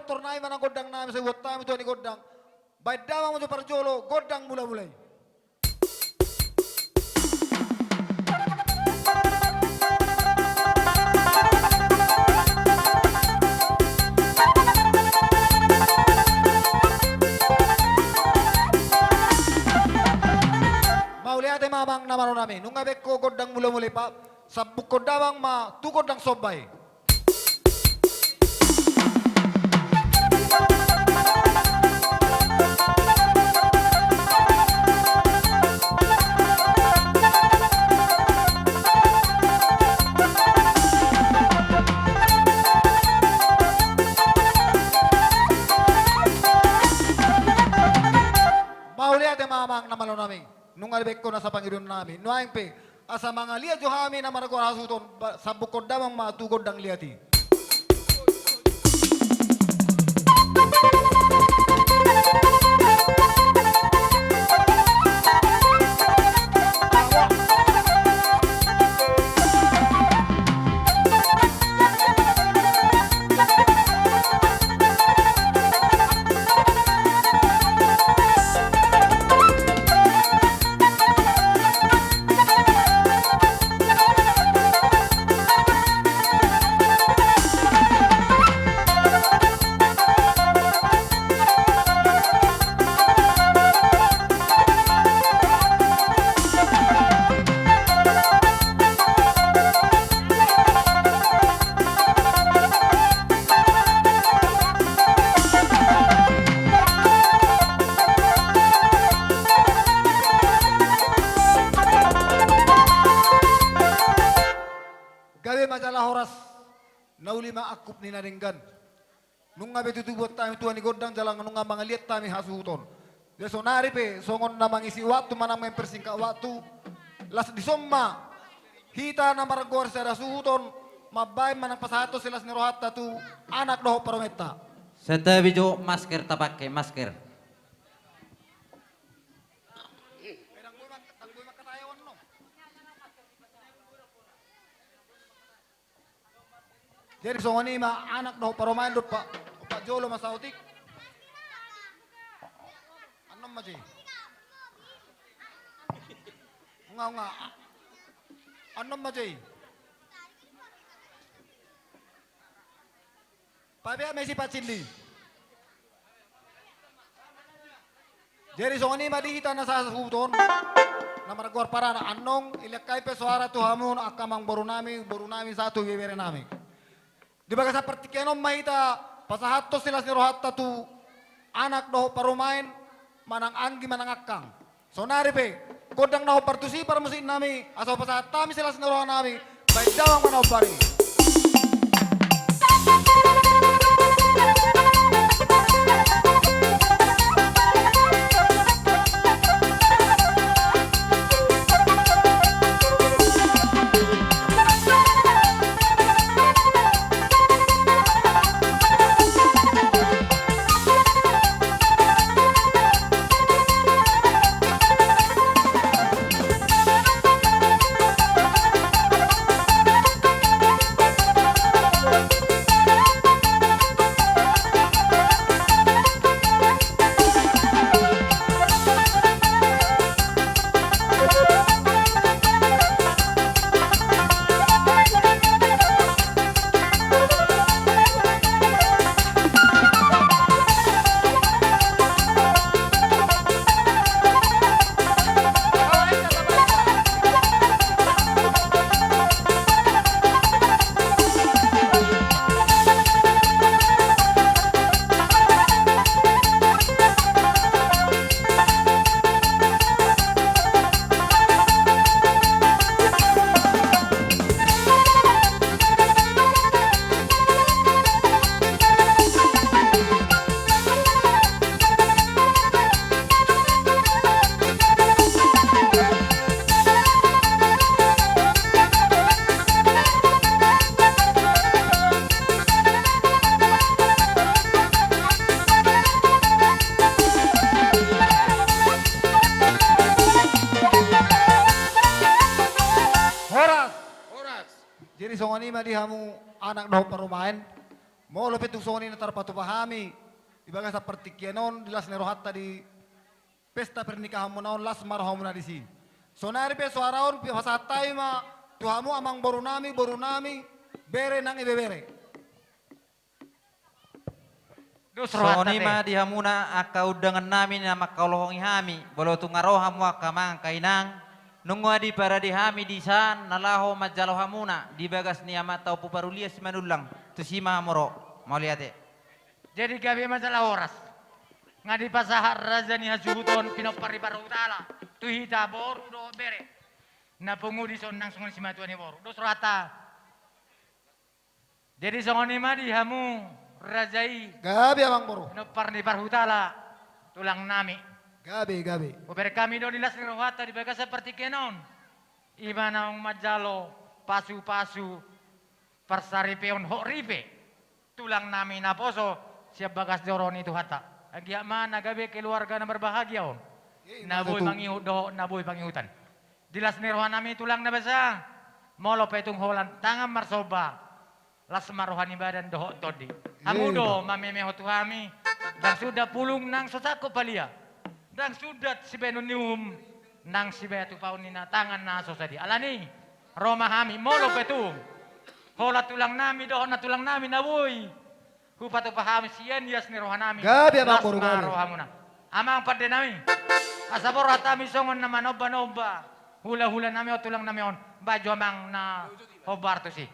tornai mana godang namin sa wata mi tuan ni godang. Baik dawa mo sa parjolo, godang mula-mulay. Mauli ate mamang namaro namin. Nung abek ko godang mula-mulay pa, sabuk ko dawang ma, tu godang sobay. Mamang na malo namin. Nung alibek ko na sa Panginoon namin. Nuayin pe, asa mga liya jo hami na maragor hasuton, sa bukod damang matugod ang liyati. Masalah horas nauli maakup ni naringgan nung nga betutubot tayo tuan ni godang jalang nung nga mga liat tayo hasuton deso nari pe songon na mangisi waktu manang may persingka waktu las di somma hita na maragor sa rasuton mabay manang pasato sila ni rohata tu anak doho parometa Sete video masker tapakke masker. Jadi songon ni ma anak doho paromain dot pak jolo masautik. Anom maji. Nga. Anom maji. Pabia mesi pacindi. Jadi songon ni ma dihita na sa suton. Na maragor para na anong ilakay pe suara tu hamun akamang boru nami satu bibere nami. Di baga seperti kenom mahita pasahato sila si rohatta tu anak doho parumain manang anggi manang akang. So nari pe godang naho partusi para musin nami aso pasahat tami sila si rohan nami baik dawang manaw pari. Jadi songon ni madi hamu anak doh parumain Mo lo petung soni na tarpatu pahami. Ibaga sa pertikyanon dilas nero hatta di pesta pernikahan mo naon las marham na di sini. So nari pe suaraon pe pasatay ma tuhamu amang boru nami bere nang ibebere. Soni ma dihamuna aka udangan namin na makalohongi hami. Bolo tungaroha mo aka mang kainang. Nunggu adi para dihami di san nalaho majalohamuna di bagas ni amat tau puparulia si manulang. Tusima moro. Mau lihat ya? Jadi gabi masalah oras. Ngadi pasahar raja ni hasubuton pinopari para utala. Tuhita boru do bere. Na pungudi sonang songon si matuan ni boru. Do surata. Jadi songoni madi hamu rajai Gabi amang boru. pinopari para utala. Tulang nami. Gabi. Uber kami do dilas ni rohata di baga seperti kenon. Imana majalo pasu-pasu persari peon hok ripe. Tulang nami naposo siap bagas doroni itu hata. Agia mana gabe keluarga na berbahagia on. Naboy mangihut do, naboy pangihutan. Dilas ni rohan nami tulang na basa. Molo petung holan tangan marsoba. Las marohani badan dohok todi. Hamudo mamemeho tuhami. Dan sudah pulung nang sosako palia. Dan sudah si benunium nang si betu paunina tangan na sosadi. Alani Roma hami molo petung. Hola tulang nami dohok na tulang nami naboy. Hupatu paham sian yas ni rohanami. Gabi amang boru Lasma gabi. rohamuna. Amang pade nami. Asabor hatami songon na manoba-noba. Hula-hula nami o tulang nami on. Baju amang na hobar to si.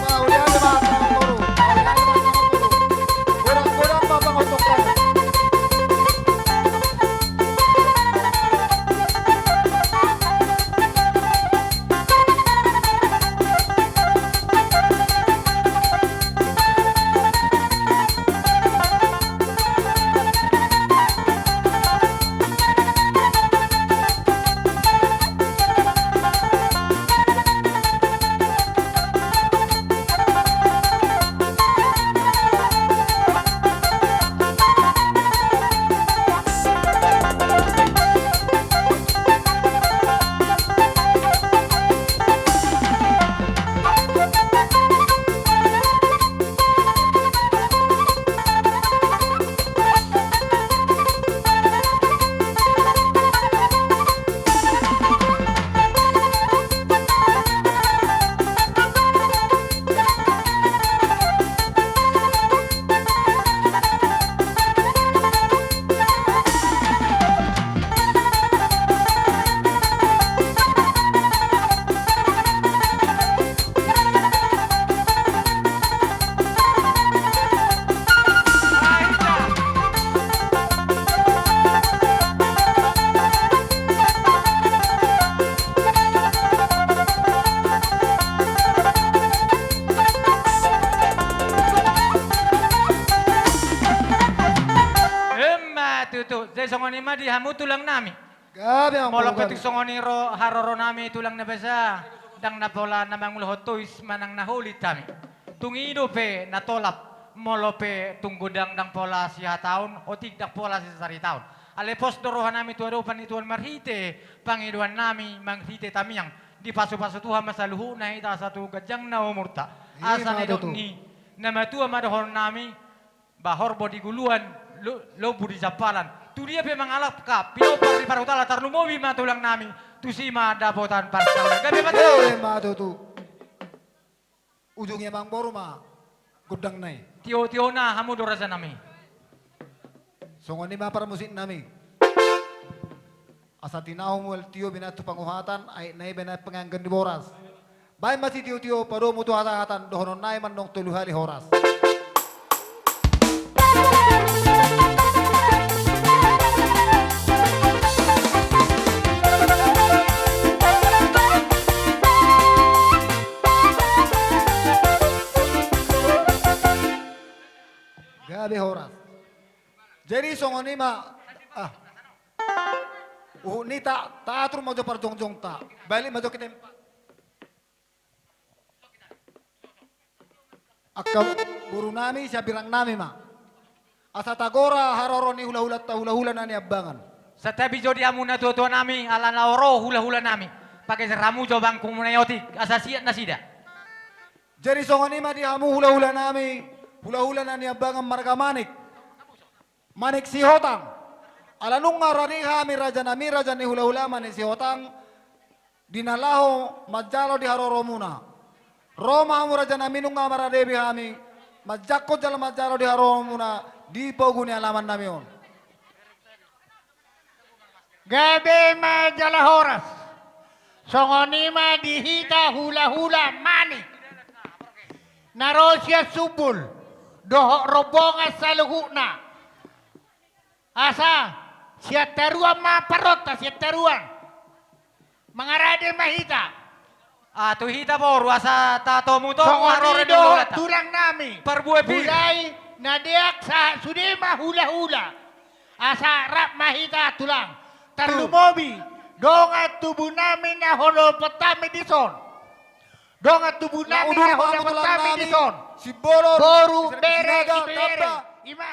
Maulian ba amang boru? Gudang babang otok ka. Tutu, saya songoni mah di hamu tulang nami. Gabi amang Molo boru gabi. petik songoni ro haroro nami tulang na besa. Dang na pola namang hotois manang nahuli tami. Tungido pe natolap. Molo pe tunggudang dang pola siya taon o tigdak pola si sari taon. Alepos dorohan nami tuarupan ituan marhite. Pangiduan nami manghite tamiyang. Di pasu-pasu tuha masaluhu na ita satu gajang na umurta. Asa ni Tutu. ni namatua madohon nami. Bahor bodi guluan lo budi japalan. Tu dia pe mangalap ka. Pinopar di parutala tarlumowi matulang nami. Tu si ma dapotan parsaula. Gabi betul. Matu tu. Ujungnya amang boru mah gudang nai. Tio na hamu dorasa nami. Songon lima para musik nami. Asa tinahong wel tiyo binatu panguhatan ay nay binat penganggan di boras. Bay masih tiyo-tiyo pado mutu hata-hatan dohonon nay manong tuluhali horas. Gabi horas. Jadi songon lima ni tak atur mau jopar jongjong tak. Balik mau kita Akka buru nami siya birang nami ma. Asa tagora haroro ni hula-hula nani abangan. Sa tabi jodi amuna tuwa nami ala naoro hula-hula nami. Pakai seramu jobang kumunayoti asasiat na sida. Jadi songon lima di hamu hula-hula nami. Hula-hula nani abangan marga manik. Manik si hotang. Alanung ngarani kami raja ni hula-hula manik si hotang. Dinalaho majalo di haroro muna. Roma hamu raja nami nung ngamara debi kami. Majakko jalan majalo di haroro muna. Di poguni alaman nami on. Gabi majala horas. Songonima dihita hula-hula manik. Narosya subul. Dohok robonga saluhukna. Asa siya taruan maparota siya taruan. Mangarade mahita. Tuhita po ruasa tato mo to. Songonido tulang nami. Perbuwe pi. Bulay nadiak sa sudima hula-hula. Asa rap mahita tulang. Tarlumobi. Dong at tubo namin na holopotami dison. Dong at tubo namin na holopotami dison. Si Boror. Boru si bere Sinaga, ibere. Tapa. Ima.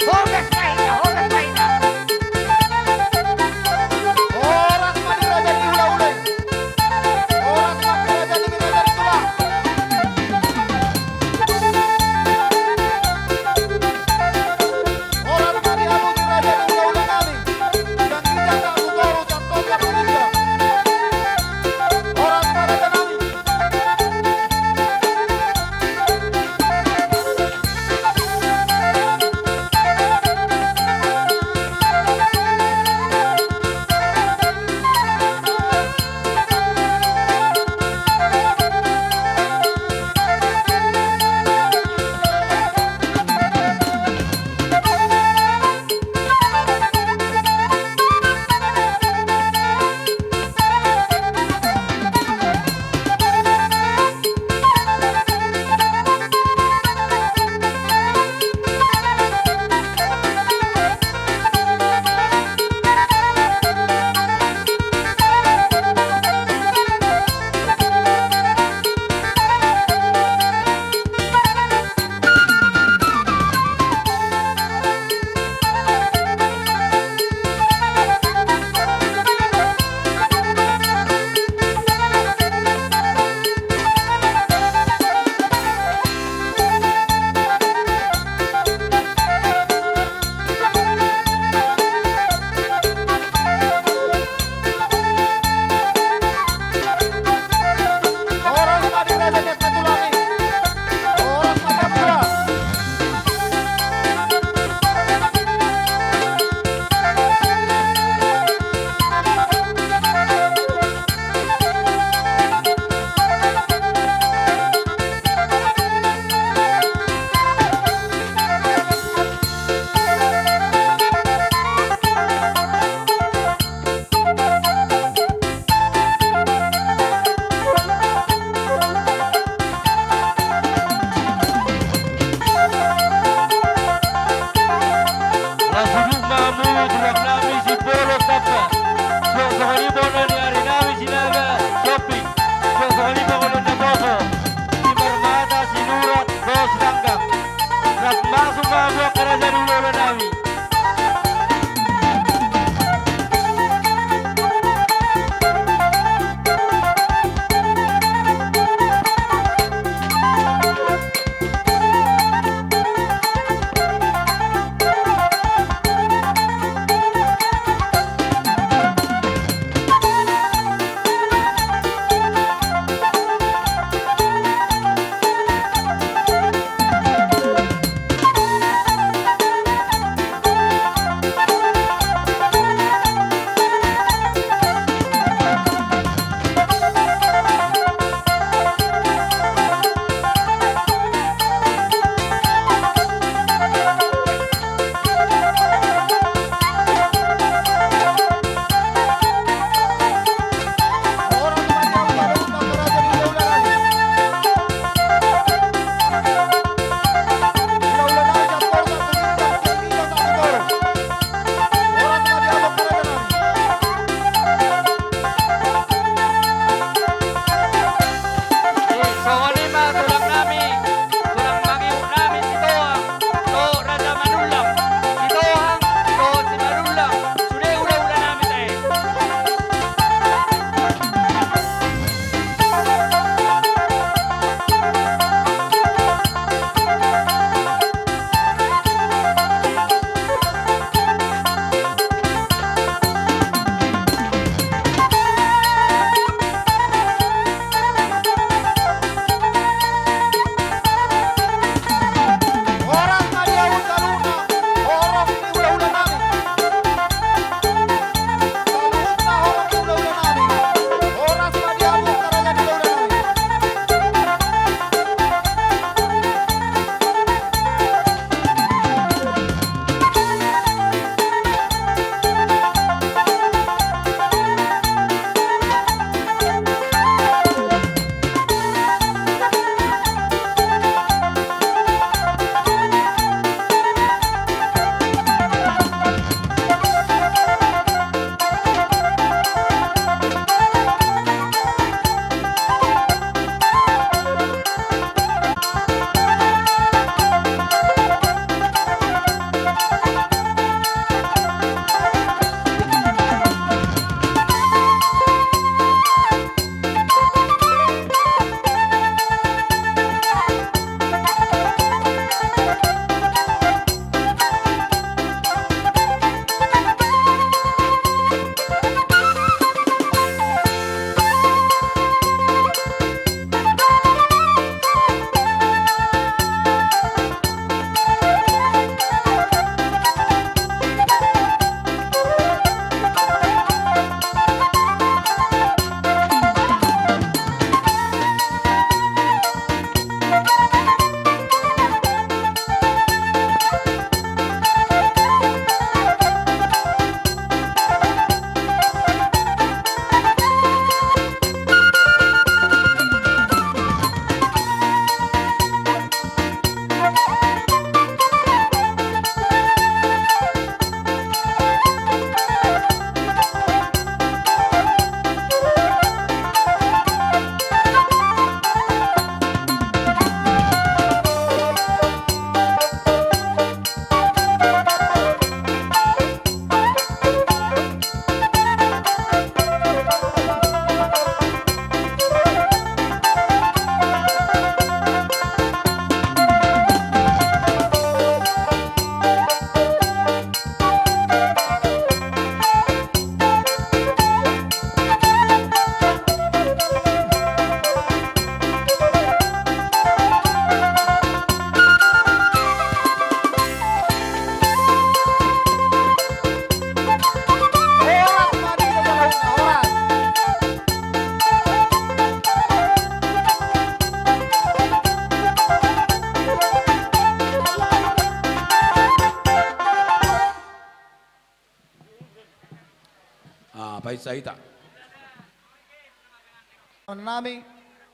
Horas mahina, horas mahina. Oras mani raja ni hula-hula. saita. Nami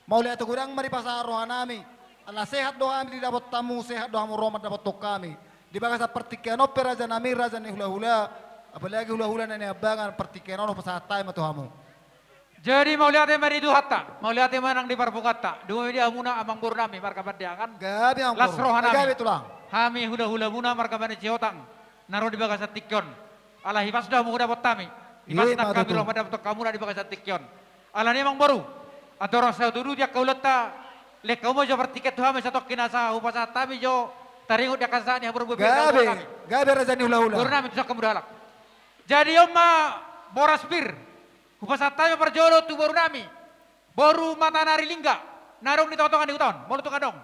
mau lihat gudang mari pasarohan nami. Allah sehat doa kami dapat tamu, sehat doa romat dapat tok kami. Di bagas pertikaian opera raja nami raja ni hula-hula. Apalagi hula-hula nani abangan pertikaian ono pasatai matuhamu. Jadi mau lihat mari itu hatta, mau lihat manang di parpukata. Dua dia amuna amang buru nami markabat dia kan. Gabi ang Las rohan nami. Gabi tulang. Hami hula-hula muna markabat ni ciotang. Naro di bagas tikyon. Allah hibas dah mu dapat tami. Hibas Iya, nak kami betul. lo dapat kamu di bagas tikyon. Allah ni amang baru. Atau orang saya dulu dia kau letak. Lek kau mau jawab tiket tuh hami satu kinasa upasa tami jo. Taringut dia kasani habur berbeda. Gabi raja ni hula-hula. Baru nami bisa kamu dalak. Jadi oma boras bir. Upasatanya perjolo tu baru nami. Baru mata nari lingga. Narong di totongan di uton. Molo tu kadong.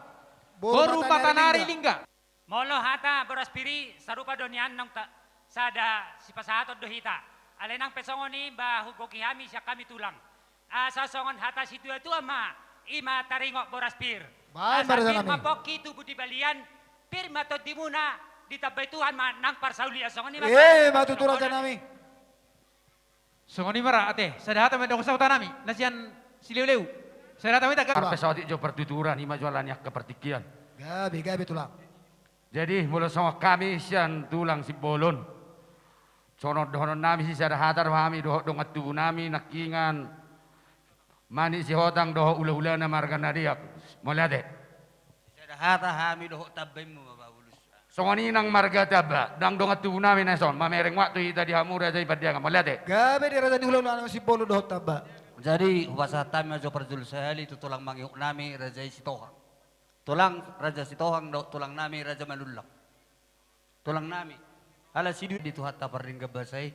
Baru mata nari lingga. Molo hata boras piri sarupa donian nong ta sada si pasahatot dohita. Alenang pesongoni ba hugoki hami siya kami tulang. Asa songon hata si tua tua ma ima taringok boras pir. Baik, Asa Maria pir Nami. mapoki tu budi balian pir mato dimuna ditabay Tuhan ma nang parsauli asongon ima. Matutu raja nami. Songoni mara ate. Sadahata medong sa utanami. Nasian siliw-liw. Sadahata may taga. Pesawat jo pertuturan ima jualan yak kepertikian. Gabi tulang. Jadi mula sama kami sian tulang si bolon. Sono dohonon nami si sadahata rohami doho dongat tubuh nami nakingan. Mani si hotang doho ula-ula na marga nadiak. Mulade. Sadahata hami doho tabay mo mababulus. Songoni nang marga taba. Dang dongat tubuh nami na son. Mamereng waktu ita di hamura jay padiang. Mulade. Gabi di raja ni hula-hula nami si bolo dohot taba. Jadi upasa tami ajo perjul sehali itu tulang mangiuk nami raja Sitohang. Tulang raja Sitohang do tulang nami raja Manulak. Tulang nami. Ala sidu di tuhatta paring gabasay.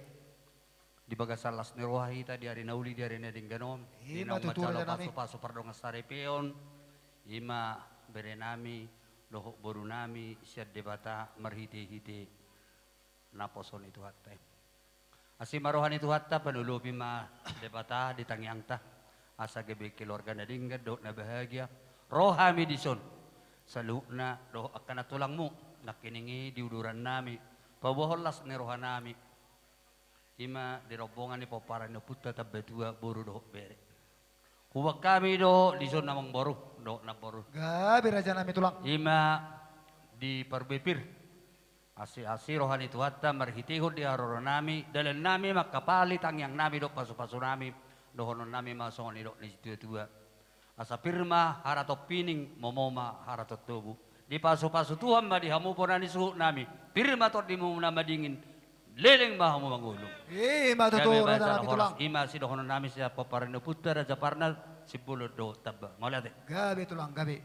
Di bagasalas ni rohahi di hari nauli di hari nading ganom. Di Ima nang tutura macalo dyan nami. paso pardong astare peon. Ima bere nami. Lohok boru nami. Siya debata marhiti-hiti. Naposon itu hatta. Asi marohan itu hatta panulupi ma debata di tangyang ta. Asa gebe keluarga na dingga do na bahagia. Rohami dison. Salukna do akan tulang mo. Nakiningi diuduran nami. Paboholas ni rohan nami. Ima dirobongan ni paparan no puta tabetua buru do bere. Huwag kami do dison namang boru do na boru. Gabi raja nami tulang. Ima di parbepir. Asi rohani itu hatta marhitihod di aroro nami. Dalan nami makapalit ang yang nami do pasu-pasu nami. Dohonon nami masongon do ni tua-tua. Asa pirma harato pining momoma harato tubu. Di pasu-pasu Tuhan ma di hamu pona ni suhu nami. Pirma to di mo na madingin. Leleng ba hamu mangulong. Matutu raja nami tulang. Ima si dohonon nami siya paparino puta raja parnal si bulod do taba. Maulate. Gabi tulang, gabi.